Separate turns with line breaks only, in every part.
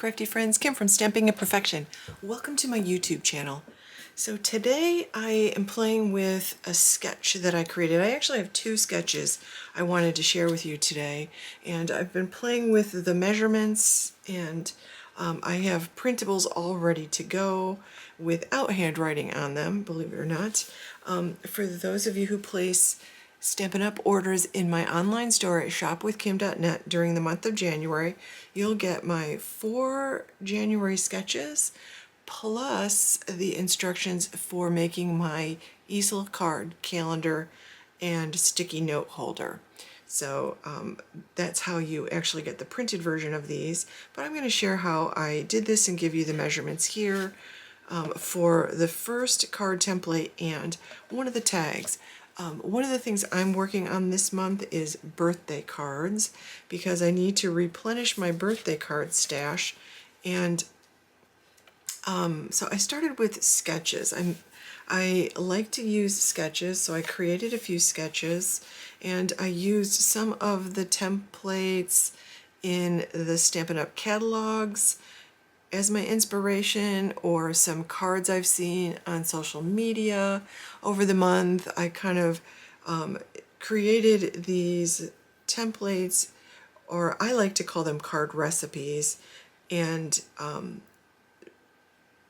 crafty friends, Kim from Stamping Up Perfection. Welcome to my YouTube channel. So today I am playing with a sketch that I created. I actually have two sketches I wanted to share with you today, and I've been playing with the measurements, and I have printables all ready to go without handwriting on them, believe it or not. For those of you who place Stampin' Up! Orders in my online store at shopwithkim.net during the month of January, you'll get my 4 January sketches plus the instructions for making my easel card, calendar, and sticky note holder. So that's how you actually get the printed version of these. But I'm going to share how I did this and give you the measurements here for the first card template and one of the tags. One of the things I'm working on this month is birthday cards because I need to replenish my birthday card stash, and so I started with sketches. I like to use sketches, so I created a few sketches, and I used some of the templates in the Stampin' Up! Catalogs as my inspiration, or some cards I've seen on social media over the month. I kind of created these templates, or I like to call them card recipes, and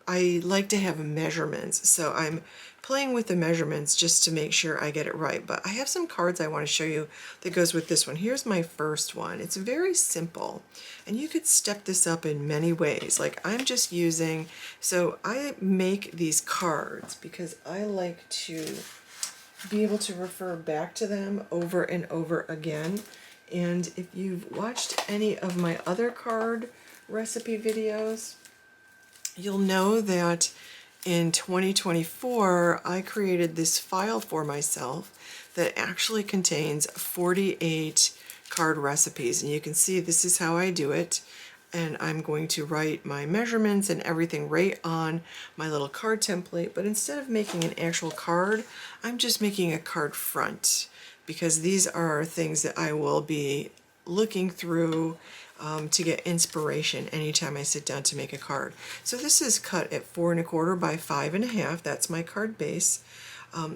I like to have measurements, so I'm playing with the measurements just to make sure I get it right. But I have some cards I want to show you that goes with this one. Here's my first one. It's very simple, and you could step this up in many ways. Like I'm just using, so I make these cards because I like to be able to refer back to them over and over again. And if you've watched any of my other card recipe videos, you'll know that in 2024 I created this file for myself that actually contains 48 card recipes, and you can see this is how I do it. And I'm going to write my measurements and everything right on my little card template, but instead of making an actual card, I'm just making a card front, because these are things that I will be looking through to get inspiration anytime I sit down to make a card. So this is cut at 4 1/4 by 5 1/2. That's my card base.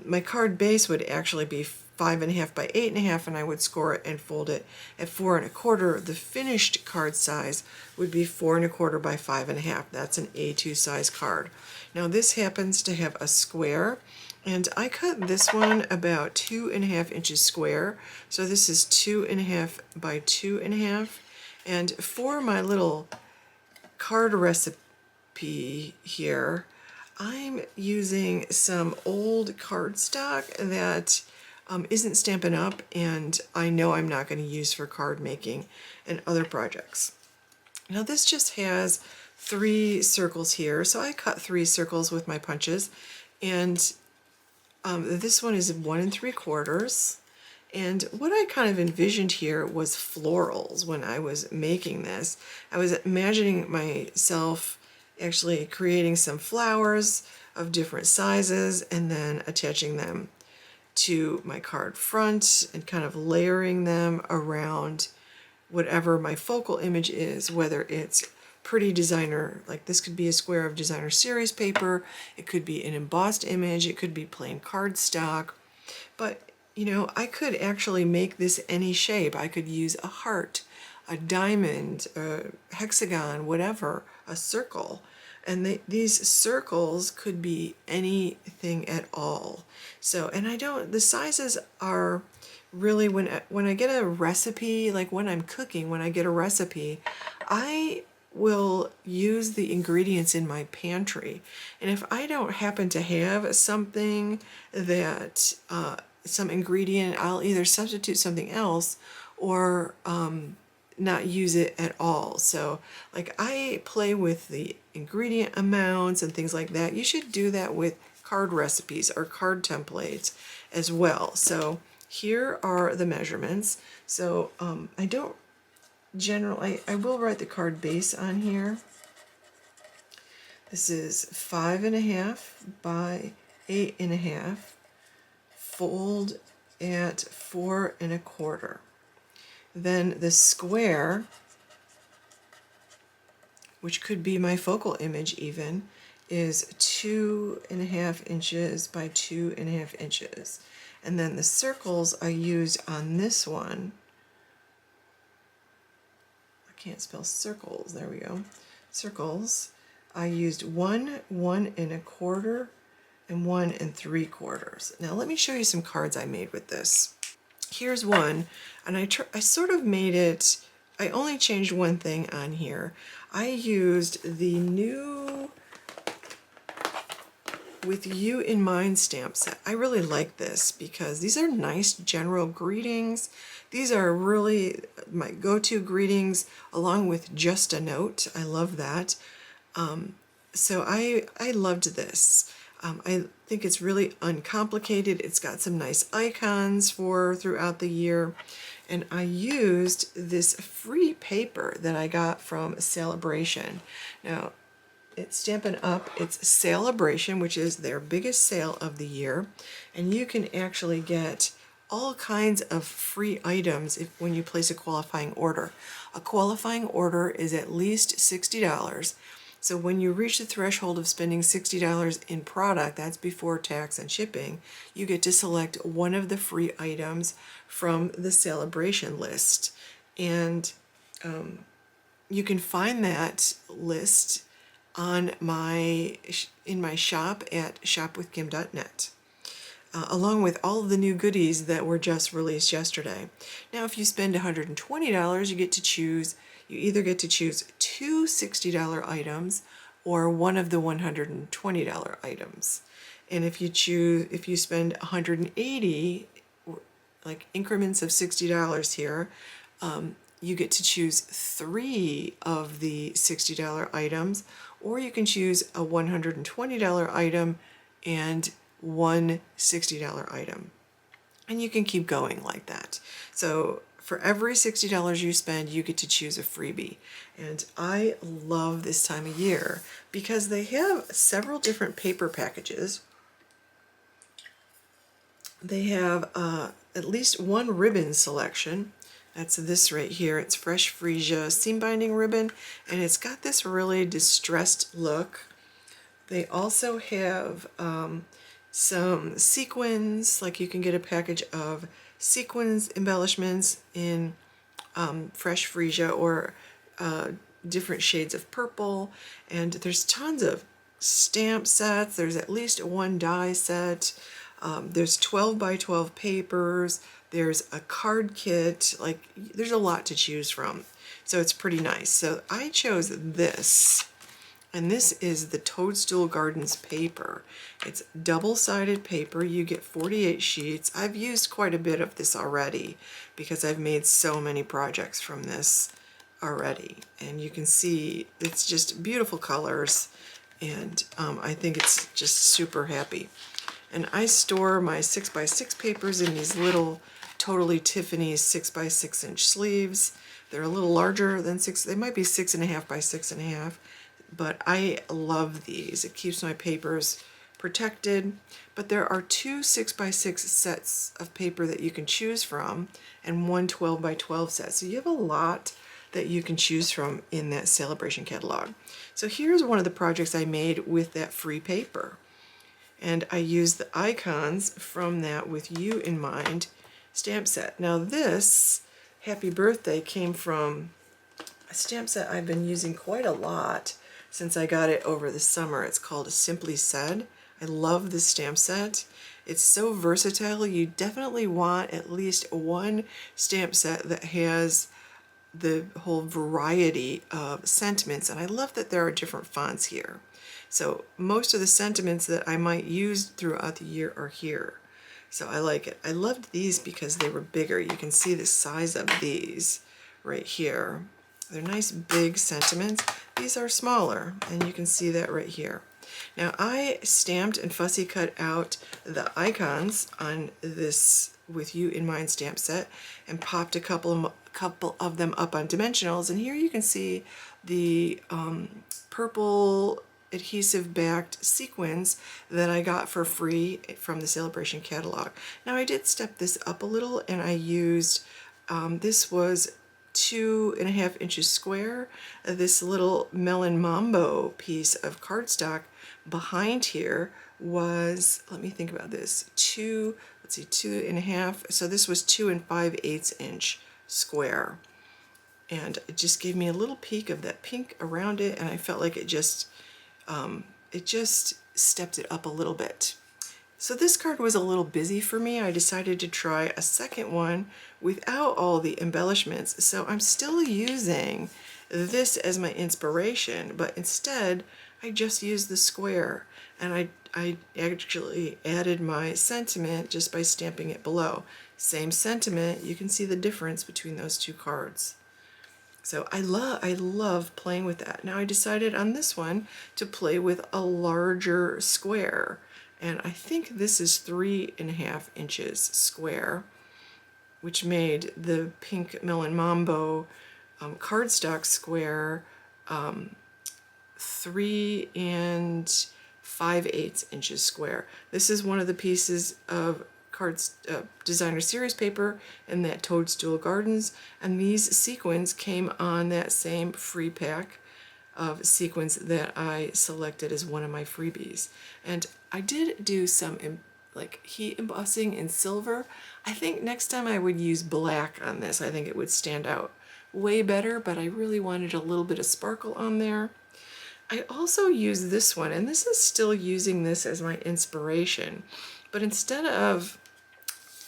My card base would actually be 5 1/2 by 8 1/2, and I would score it and fold it at 4 1/4. The finished card size would be 4 1/4 by 5 1/2. That's an A2 size card. Now this happens to have a square, and I cut this one about 2 1/2 inches square. So this is 2 1/2 by 2 1/2. And for my little card recipe here, I'm using some old cardstock that isn't Stampin' Up! And I know I'm not going to use for card making and other projects. Now this just has 3 circles here, so I cut 3 circles with my punches, and this one is 1 3/4. And what I kind of envisioned here was florals when I was making this. I was imagining myself actually creating some flowers of different sizes and then attaching them to my card front and kind of layering them around whatever my focal image is, whether it's pretty designer, like this could be a square of designer series paper, it could be an embossed image, it could be plain cardstock. But you know, I could actually make this any shape. I could use a heart, a diamond, a hexagon, whatever, a circle. And these circles could be anything at all. So, and the sizes are really, when I get a recipe, like when I'm cooking, when I get a recipe, I will use the ingredients in my pantry. And if I don't happen to have something that, some ingredient, I'll either substitute something else or not use it at all. So like I play with the ingredient amounts and things like that. You should do that with card recipes or card templates as well. So here are the measurements. So I don't generally, I will write the card base on here. This is 5 1/2 by 8 1/2. Fold at 4 1/4. Then the square which could be my focal image even, is 2.5 inches by 2.5 inches. And then the circles I used on this one, I can't spell circles, there we go. Circles, I used 1.25, and 1.75. Now let me show you some cards I made with this. Here's one, and I sort of made it, I only changed one thing on here. I used the new With You in Mind stamp set. I really like this because these are nice general greetings. These are really my go-to greetings along with just a note. I love that. So I loved this. I think it's really uncomplicated. It's got some nice icons for throughout the year. And I used this free paper that I got from Sale-a-bration. Now, it's Stampin' Up, it's Sale-a-bration, which is their biggest sale of the year. And you can actually get all kinds of free items when you place a qualifying order. A qualifying order is at least $60. So when you reach the threshold of spending $60 in product, that's before tax and shipping, you get to select one of the free items from the Sale-a-bration list. And you can find that list on in my shop at shopwithkim.net. Along with all of the new goodies that were just released yesterday. Now, if you spend $120, you get to choose. You either get to choose two $60 items or one of the $120 items. And if you spend $180, like increments of $60 here, you get to choose three of the $60 items, or you can choose a $120 item and one $60 item. And you can keep going like that. So for every $60 you spend, you get to choose a freebie. And I love this time of year because they have several different paper packages. They have at least one ribbon selection. That's this right here. It's Fresh Freesia seam binding ribbon, and it's got this really distressed look. They also have some sequins, like you can get a package of sequins embellishments in Fresh Freesia or different shades of purple, and there's tons of stamp sets. There's at least one die set. There's 12 by 12 papers. There's a card kit. Like, there's a lot to choose from. So it's pretty nice. So I chose this. And this is the Toadstool Gardens paper. It's double-sided paper. You get 48 sheets. I've used quite a bit of this already because I've made so many projects from this already. And you can see it's just beautiful colors. And I think it's just super happy. And I store my 6x6 papers in these little Totally Tiffany's 6x6 inch sleeves. They're a little larger than 6, they might be 6.5 by 6.5. But I love these. It keeps my papers protected. But there are two 6x6 sets of paper that you can choose from and one 12 by 12 set. So you have a lot that you can choose from in that Sale-a-bration catalog. So here's one of the projects I made with that free paper. And I used the icons from that With You in Mind stamp set. Now this Happy Birthday came from a stamp set I've been using quite a lot since I got it over the summer. It's called Simply Said. I love this stamp set. It's so versatile. You definitely want at least one stamp set that has the whole variety of sentiments, and I love that there are different fonts here. So most of the sentiments that I might use throughout the year are here. So I like it. I loved these because they were bigger. You can see the size of these right here. They're nice big sentiments. These are smaller, and you can see that right here. Now I stamped and fussy cut out the icons on this With You in Mind stamp set and popped a couple of them up on dimensionals, and here you can see the purple adhesive backed sequins that I got for free from the Sale-a-bration catalog. Now I did step this up a little, and I used this was 2.5 inches square. This little melon mambo piece of cardstock behind here was, let me think about this, 2.5, so this was 2 5/8 inch square. And it just gave me a little peek of that pink around it, and I felt like it just stepped it up a little bit. So this card was a little busy for me. I decided to try a second one without all the embellishments. So I'm still using this as my inspiration, but instead I just used the square, and I actually added my sentiment just by stamping it below. Same sentiment, you can see the difference between those two cards. So I love playing with that. Now I decided on this one to play with a larger square. And I think this is 3.5 inches square, which made the pink melon mambo cardstock square 3 5/8 inches square. This is one of the pieces of designer series paper in that Toadstool Gardens, and these sequins came on that same free pack of sequins that I selected as one of my freebies. And I did do some like heat embossing in silver. I think next time I would use black on this. I think it would stand out way better, but I really wanted a little bit of sparkle on there. I also used this one, and this is still using this as my inspiration, but instead of,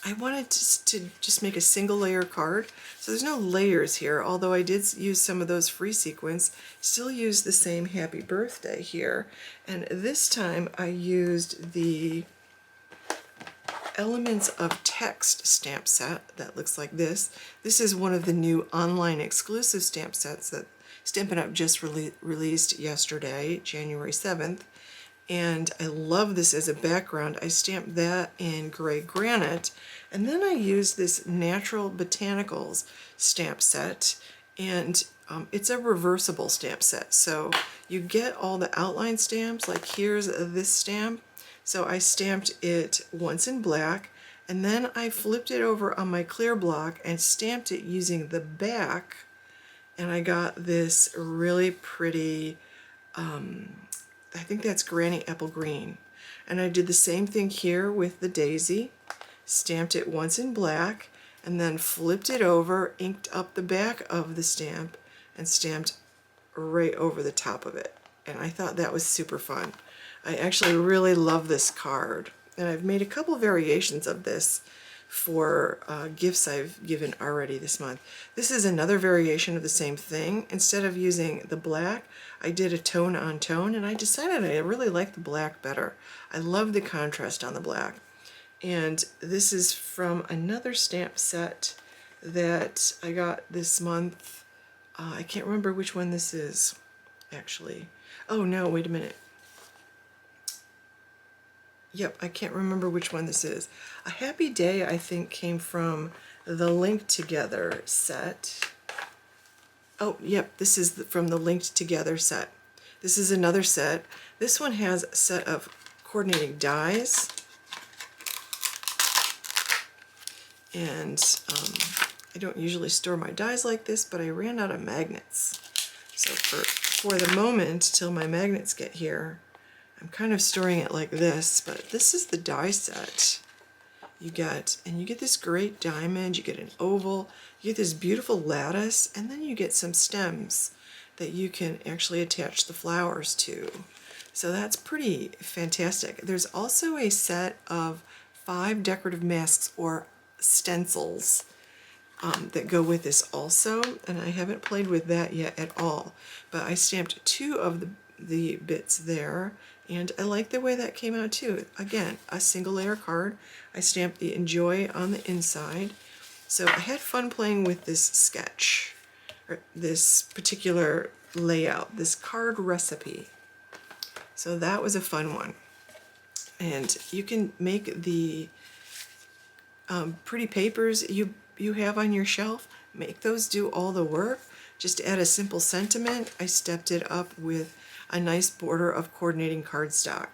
I wanted to just make a single layer card. So there's no layers here, although I did use some of those free sequins. Still use the same happy birthday here. And this time I used the Elements of Text stamp set that looks like this. This is one of the new online exclusive stamp sets that Stampin' Up! Just released yesterday, January 7th. And I love this as a background. I stamped that in gray granite, and then I used this Natural Botanicals stamp set, and it's a reversible stamp set. So you get all the outline stamps, like here's this stamp. So I stamped it once in black, and then I flipped it over on my clear block and stamped it using the back, and I got this really pretty, I think that's Granny Apple Green. And I did the same thing here with the daisy, stamped it once in black, and then flipped it over, inked up the back of the stamp, and stamped right over the top of it. And I thought that was super fun. I actually really love this card, and I've made a couple variations of this for gifts I've given already this month. This is another variation of the same thing. Instead of using the black, I did a tone on tone, and I decided I really like the black better. I love the contrast on the black. And this is from another stamp set that I got this month. I can't remember which one this is, actually. Oh no, wait a minute. Yep, I can't remember which one this is. A Happy Day, I think, came from the Linked Together set. Oh, yep, this is from the Linked Together set. This is another set. This one has a set of coordinating dies. And I don't usually store my dies like this, but I ran out of magnets. So for the moment, till my magnets get here, I'm kind of storing it like this, but this is the die set you get, and you get this great diamond, you get an oval, you get this beautiful lattice, and then you get some stems that you can actually attach the flowers to. So that's pretty fantastic. There's also a set of 5 decorative masks or stencils that go with this also, and I haven't played with that yet at all, but I stamped 2 of the bits there, and I like the way that came out too. Again, a single layer card. I stamped the Enjoy on the inside. So I had fun playing with this sketch, or this particular layout, this card recipe. So that was a fun one. And you can make the pretty papers you have on your shelf, make those do all the work. Just add a simple sentiment. I stepped it up with a nice border of coordinating cardstock.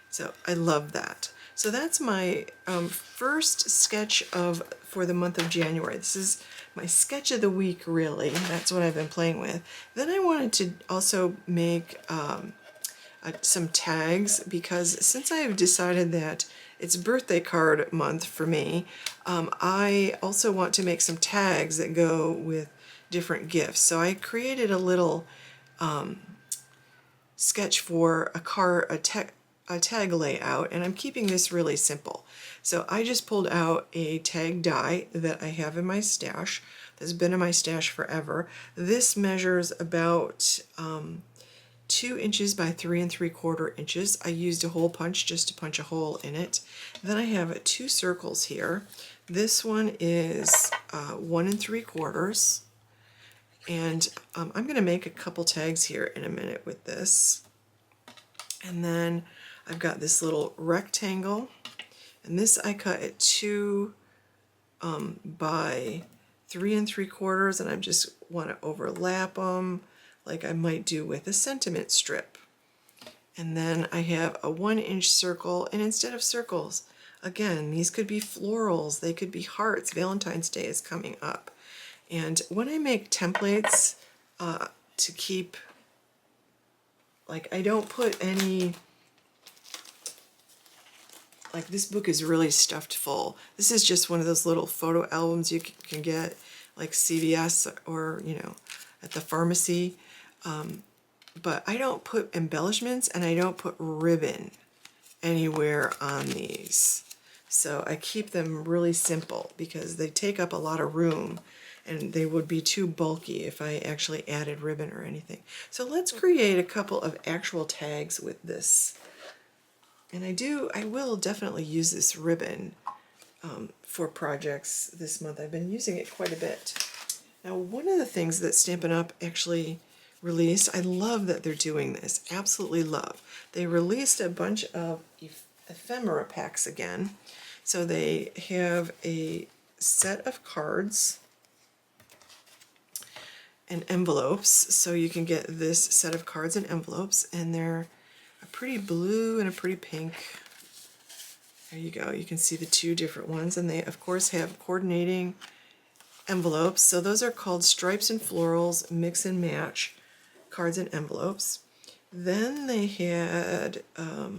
So I love that. So that's my first sketch for the month of January. This is my sketch of the week, really. That's what I've been playing with. Then I wanted to also make some tags, because since I have decided that it's birthday card month for me, I also want to make some tags that go with different gifts. So I created a little sketch for a tag layout, and I'm keeping this really simple. So I just pulled out a tag die that I have in my stash, that's been in my stash forever. This measures about 2 inches by 3 3/4 inches. I used a hole punch just to punch a hole in it. Then I have 2 circles here. This one is 1 3/4, and I'm going to make a couple tags here in a minute with this. And then I've got this little rectangle, and this I cut at 2 by 3 3/4, and I just want to overlap them like I might do with a sentiment strip. And then I have a 1-inch circle, and instead of circles, again, these could be florals, they could be hearts. Valentine's Day is coming up. And when I make templates to keep, like, I don't put any, like, this book is really stuffed full. This is just one of those little photo albums you can get, like CVS or, you know, at the pharmacy. But I don't put embellishments and I don't put ribbon anywhere on these. So I keep them really simple because they take up a lot of room and they would be too bulky if I actually added ribbon or anything. So let's create a couple of actual tags with this. And I will definitely use this ribbon for projects this month. I've been using it quite a bit. Now, one of the things that Stampin' Up! Actually released, I love that they're doing this, absolutely love. They released a bunch of ephemera packs again. So they have a set of cards and envelopes, so you can get this set of cards and envelopes, and they're a pretty blue and a pretty pink. There you go, you can see the 2 different ones, and they of course have coordinating envelopes. So those are called Stripes and Florals Mix and Match cards and envelopes. Then they had, I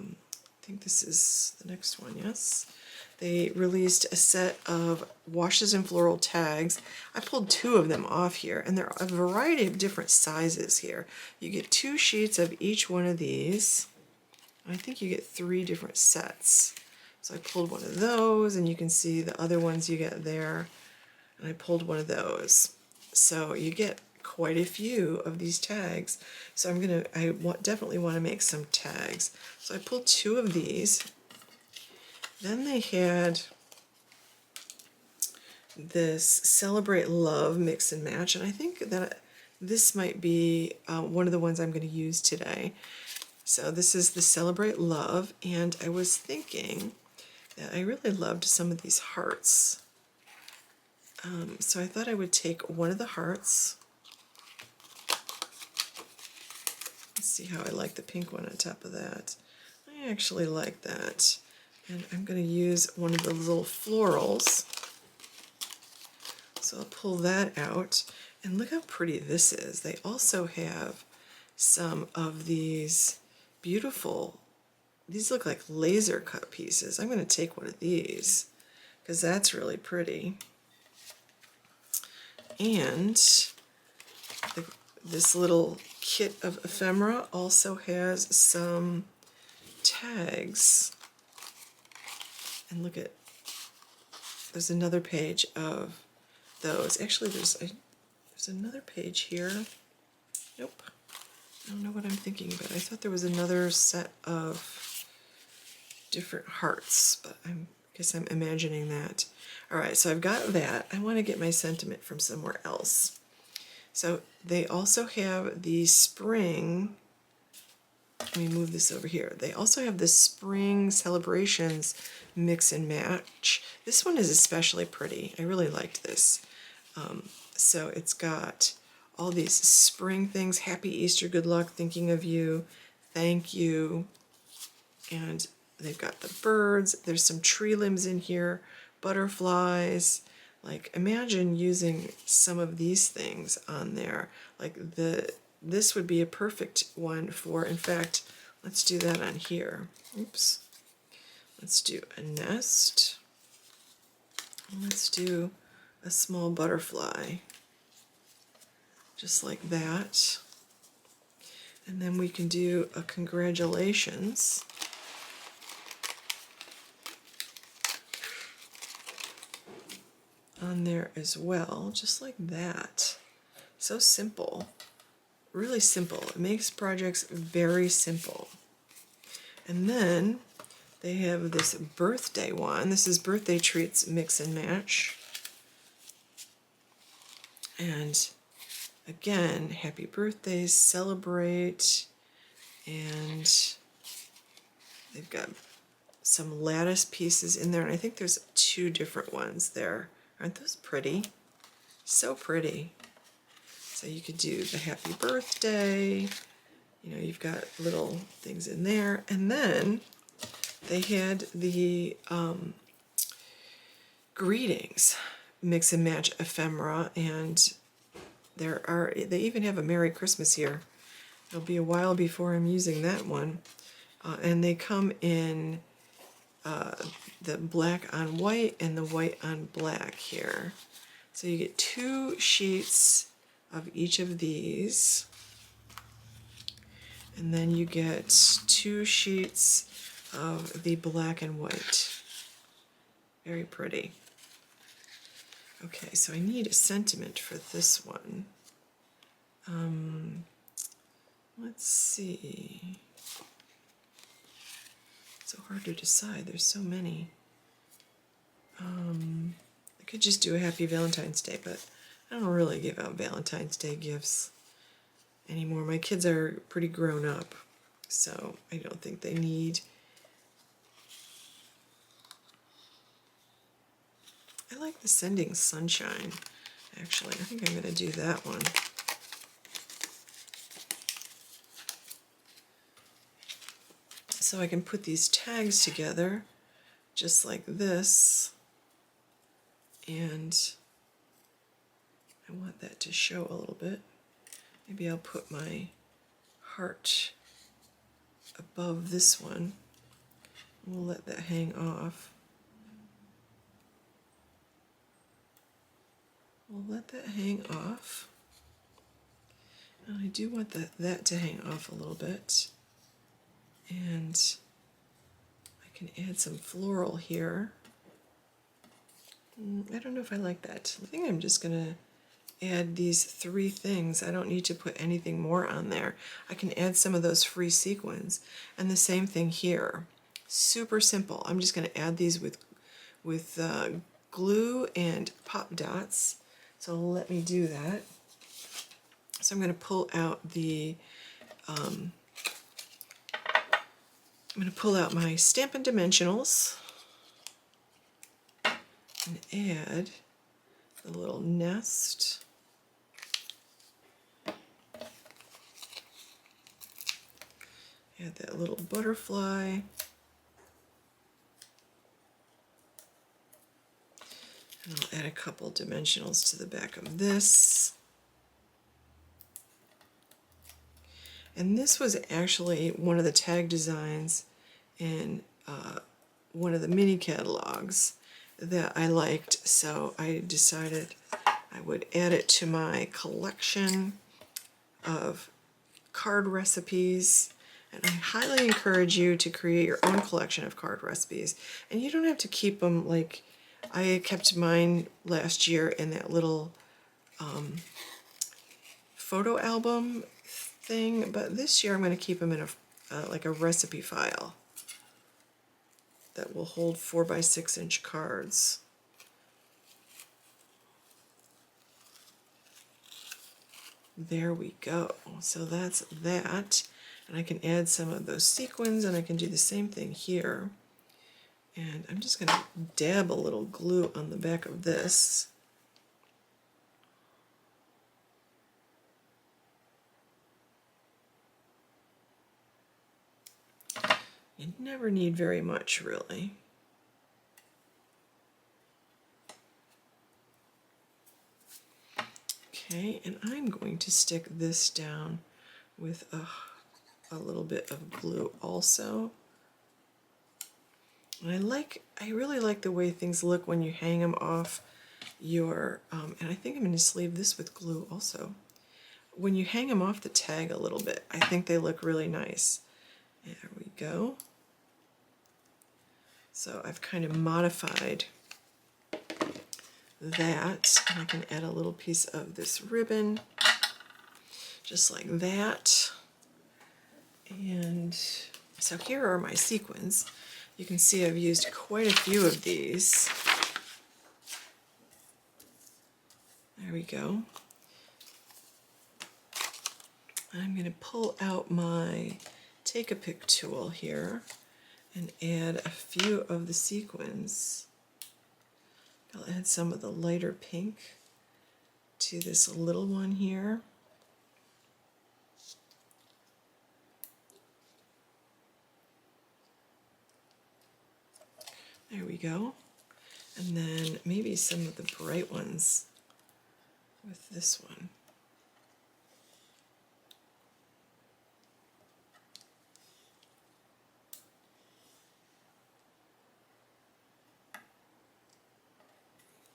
think this is the next one, yes. They released a set of washes and floral tags. I pulled 2 of them off here, and there are a variety of different sizes here. You get 2 sheets of each one of these. I think you get 3 different sets. So I pulled one of those, and you can see the other ones you get there. And I pulled one of those. So you get quite a few of these tags. So definitely want to make some tags. So I pulled 2 of these. Then they had this Celebrate Love Mix and Match, and I think that this might be one of the ones I'm going to use today. So this is the Celebrate Love, and I was thinking that I really loved some of these hearts. So I thought I would take one of the hearts. Let's see how I like the pink one on top of that. I actually like that. And I'm going to use one of the little florals. So I'll pull that out. And look how pretty this is. They also have some of these beautiful, these look like laser cut pieces. I'm going to take one of these because that's really pretty. And this little kit of ephemera also has some tags. And look at, there's another page of those. Actually, there's another page here. Nope. I don't know what I'm thinking about. I thought there was another set of different hearts, but I guess I'm imagining that. All right, so I've got that. I want to get my sentiment from somewhere else. So they also have the spring, let me move this over here. They also have the spring celebrations mix and match. This one is especially pretty. I really liked this. So it's got all these spring things. Happy Easter, good luck, thinking of you, thank you. And they've got the birds, there's some tree limbs in here, butterflies. Like imagine using some of these things on there. Like this would be a perfect one for, in fact, let's do that on here. Oops. Let's do a nest. Let's do a small butterfly, just like that. And then we can do a congratulations. On there as well, just like that. So simple, really simple. It makes projects very simple. And then they have this birthday one. This is birthday treats mix and match. And again, happy birthdays, celebrate, and they've got some lattice pieces in there, and I think there's 2 different ones there. Aren't those pretty? So pretty. So you could do the happy birthday, you know, you've got little things in there, and then they had the greetings mix and match ephemera, and they even have a Merry Christmas here. It'll be a while before I'm using that one. And they come in the black on white and the white on black here. So you get 2 sheets of each of these. And then you get 2 sheets of the black and white. Very pretty. Okay, so I need a sentiment for this one. Let's see. It's so hard to decide. There's so many. I could just do a happy Valentine's Day, but I don't really give out Valentine's Day gifts anymore. My kids are pretty grown up, so I don't think they need. I like the Sending Sunshine, actually. I think I'm going to do that one. So I can put these tags together just like this, and I want that to show a little bit. Maybe I'll put my heart above this one. We'll let that hang off. We'll let that hang off. And I do want that to hang off a little bit. And I can add some floral here. I don't know if I like that. I think I'm just going to add these 3 things. I don't need to put anything more on there. I can add some of those free sequins. And the same thing here. Super simple. I'm just going to add these with glue and pop dots. So let me do that. So I'm going to pull out I'm going to pull out my Stampin' Dimensionals and add the little nest. Add that little butterfly. And I'll add a couple dimensionals to the back of this. And this was actually one of the tag designs in one of the mini catalogs that I liked, so I decided I would add it to my collection of card recipes. And I highly encourage you to create your own collection of card recipes. And you don't have to keep them like I kept mine last year in that little photo album thing, but this year I'm going to keep them in a like a recipe file that will hold 4x6 inch cards. There we go. So that's that, and I can add some of those sequins, and I can do the same thing here. And I'm just going to dab a little glue on the back of this. You never need very much, really. Okay, and I'm going to stick this down with a little bit of glue also. And I really like the way things look when you hang them off your, and I think I'm going to sleeve this with glue also. When you hang them off the tag a little bit, I think they look really nice. There we go. So I've kind of modified that, and I can add a little piece of this ribbon, just like that. And so here are my sequins. You can see I've used quite a few of these. There we go. I'm going to pull out my Take-a-Pick tool here and add a few of the sequins. I'll add some of the lighter pink to this little one here. There we go. And then maybe some of the bright ones with this one.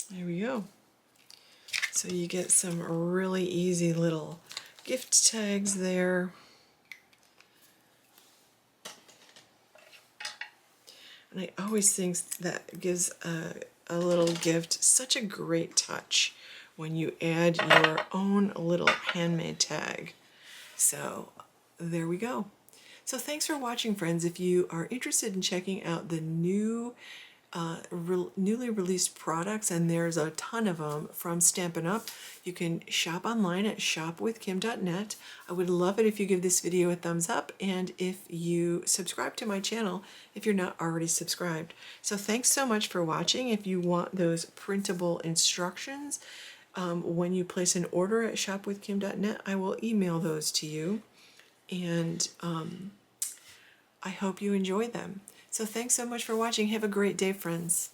There we go. So you get some really easy little gift tags there. And I always think that gives a little gift such a great touch when you add your own little handmade tag. So there we go. So thanks for watching, friends. If you are interested in checking out the new newly released products, and there's a ton of them from Stampin' Up, you can shop online at shopwithkim.net. I would love it if you give this video a thumbs up, and if you subscribe to my channel if you're not already subscribed. So thanks so much for watching. If you want those printable instructions when you place an order at shopwithkim.net, I will email those to you, and I hope you enjoy them. So thanks so much for watching. Have a great day, friends.